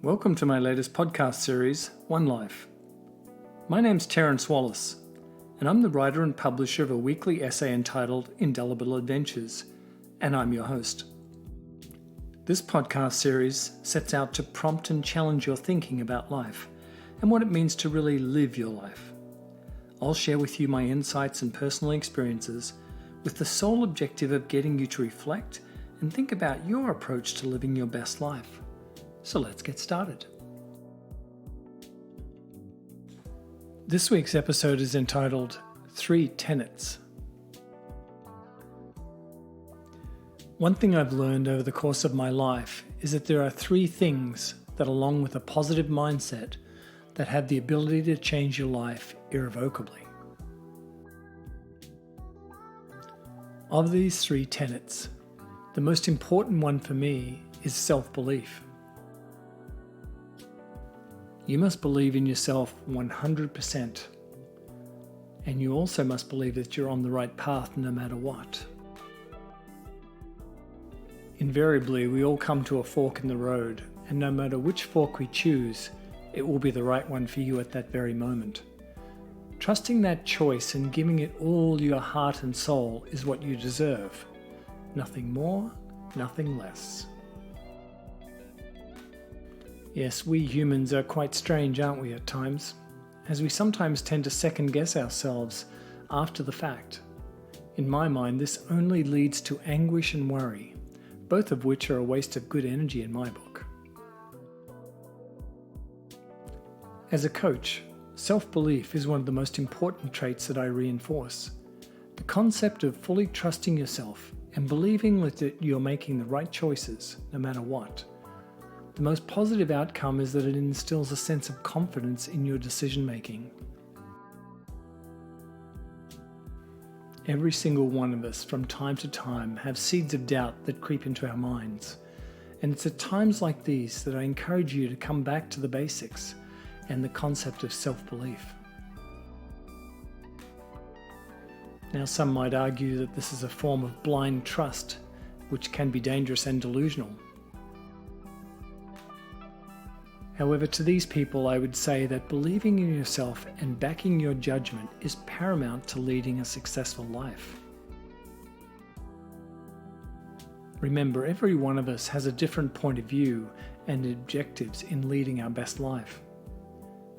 Welcome to my latest podcast series, One Life. My name's Terence Wallace, and I'm the writer and publisher of a weekly essay entitled Indelible Adventures, and I'm your host. This podcast series sets out to prompt and challenge your thinking about life and what it means to really live your life. I'll share with you my insights and personal experiences with the sole objective of getting you to reflect and think about your approach to living your best life. So let's get started. This week's episode is entitled 3 Tenets. One thing I've learned over the course of my life is that there are 3 things that, along with a positive mindset, that have the ability to change your life irrevocably. Of these 3 tenets, the most important one for me is self-belief. You must believe in yourself 100%, and you also must believe that you're on the right path no matter what. Invariably, we all come to a fork in the road, and no matter which fork we choose, it will be the right one for you at that very moment. Trusting that choice and giving it all your heart and soul is what you deserve. Nothing more, nothing less. Yes, we humans are quite strange, aren't we, at times? As we sometimes tend to second-guess ourselves after the fact. In my mind, this only leads to anguish and worry, both of which are a waste of good energy in my book. As a coach, self-belief is one of the most important traits that I reinforce. The concept of fully trusting yourself and believing that you're making the right choices, no matter what. The most positive outcome is that it instills a sense of confidence in your decision-making. Every single one of us, from time to time, have seeds of doubt that creep into our minds. And it's at times like these that I encourage you to come back to the basics and the concept of self-belief. Now, some might argue that this is a form of blind trust, which can be dangerous and delusional. However, to these people, I would say that believing in yourself and backing your judgment is paramount to leading a successful life. Remember, every one of us has a different point of view and objectives in leading our best life.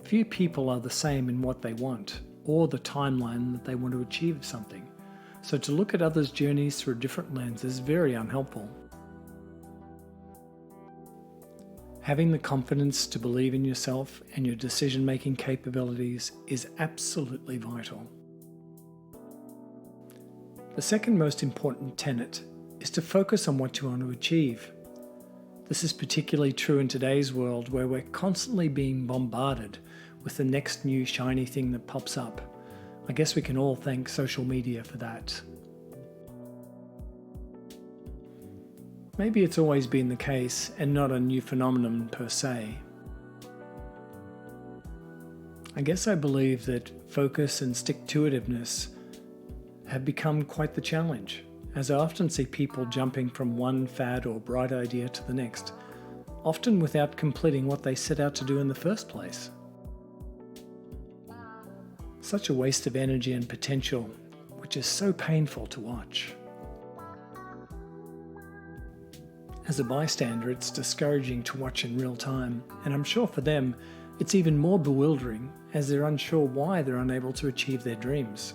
Few people are the same in what they want or the timeline that they want to achieve something, so to look at others' journeys through a different lens is very unhelpful. Having the confidence to believe in yourself and your decision-making capabilities is absolutely vital. The second most important tenet is to focus on what you want to achieve. This is particularly true in today's world where we're constantly being bombarded with the next new shiny thing that pops up. I guess we can all thank social media for that. Maybe it's always been the case and not a new phenomenon per se. I guess I believe that focus and stick-to-itiveness have become quite the challenge, as I often see people jumping from one fad or bright idea to the next, often without completing what they set out to do in the first place. Such a waste of energy and potential, which is so painful to watch. As a bystander, it's discouraging to watch in real time, and I'm sure for them, it's even more bewildering as they're unsure why they're unable to achieve their dreams.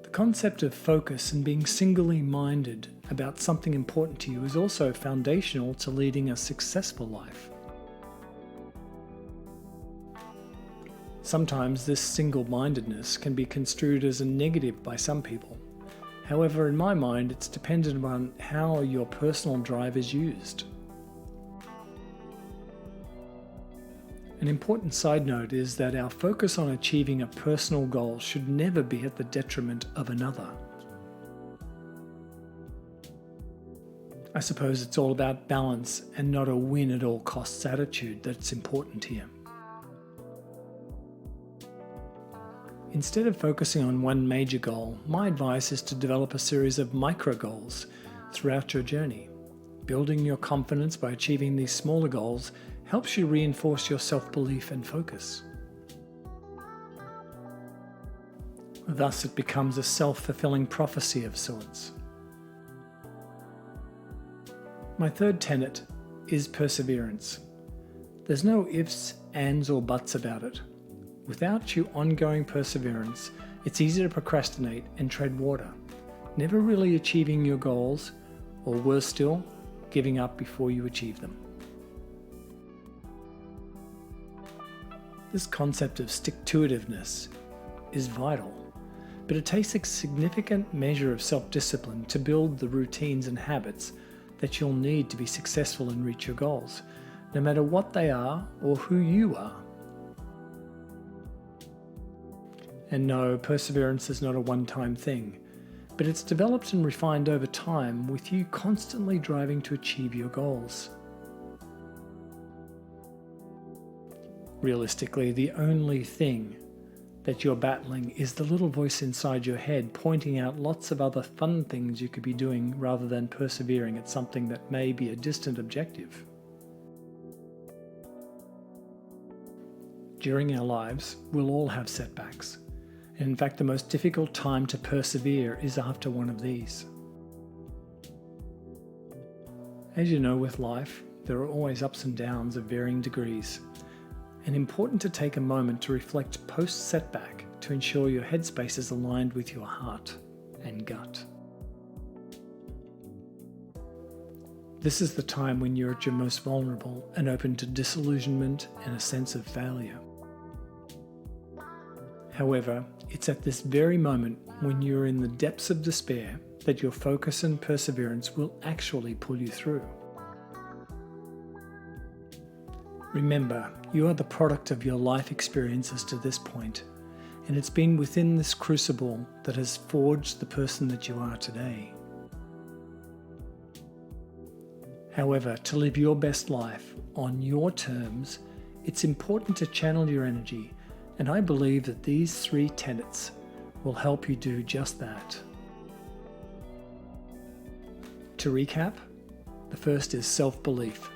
The concept of focus and being singly minded about something important to you is also foundational to leading a successful life. Sometimes this single-mindedness can be construed as a negative by some people. However, in my mind, it's dependent on how your personal drive is used. An important side note is that our focus on achieving a personal goal should never be at the detriment of another. I suppose it's all about balance and not a win-at-all-costs attitude that's important here. Instead of focusing on one major goal, my advice is to develop a series of micro goals throughout your journey. Building your confidence by achieving these smaller goals helps you reinforce your self-belief and focus. Thus, it becomes a self-fulfilling prophecy of sorts. My third tenet is perseverance. There's no ifs, ands, or buts about it. Without your ongoing perseverance, it's easy to procrastinate and tread water, never really achieving your goals, or worse still, giving up before you achieve them. This concept of stick-to-itiveness is vital, but it takes a significant measure of self-discipline to build the routines and habits that you'll need to be successful and reach your goals, no matter what they are or who you are. And no, perseverance is not a one-time thing, but it's developed and refined over time with you constantly driving to achieve your goals. Realistically, the only thing that you're battling is the little voice inside your head pointing out lots of other fun things you could be doing rather than persevering at something that may be a distant objective. During our lives, we'll all have setbacks. And in fact, the most difficult time to persevere is after one of these. As you know, with life, there are always ups and downs of varying degrees, and important to take a moment to reflect post-setback to ensure your headspace is aligned with your heart and gut. This is the time when you're at your most vulnerable and open to disillusionment and a sense of failure. However, it's at this very moment when you're in the depths of despair that your focus and perseverance will actually pull you through. Remember, you are the product of your life experiences to this point, and it's been within this crucible that has forged the person that you are today. However, to live your best life on your terms, it's important to channel your energy, and I believe that these 3 tenets will help you do just that. To recap, the first is self-belief.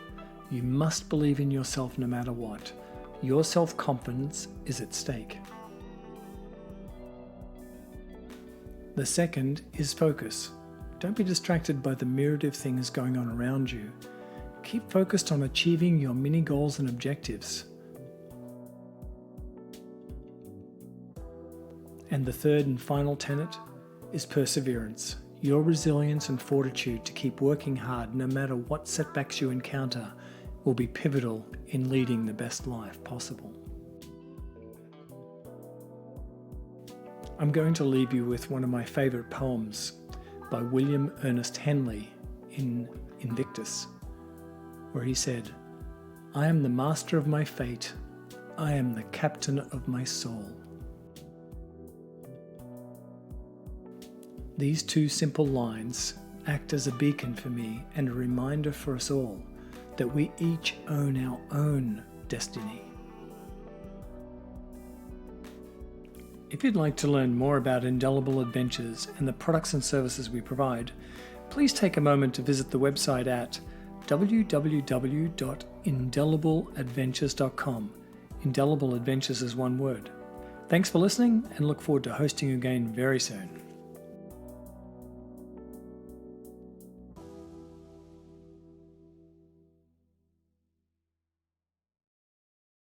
You must believe in yourself no matter what. Your self-confidence is at stake. The second is focus. Don't be distracted by the myriad of things going on around you. Keep focused on achieving your mini goals and objectives. And the third and final tenet is perseverance. Your resilience and fortitude to keep working hard no matter what setbacks you encounter will be pivotal in leading the best life possible. I'm going to leave you with one of my favorite poems by William Ernest Henley in Invictus, where he said, "I am the master of my fate. I am the captain of my soul." These 2 simple lines act as a beacon for me and a reminder for us all that we each own our own destiny. If you'd like to learn more about Indelible Adventures and the products and services we provide, please take a moment to visit the website at www.indelibleadventures.com. Indelible Adventures is one word. Thanks for listening, and look forward to hosting you again very soon.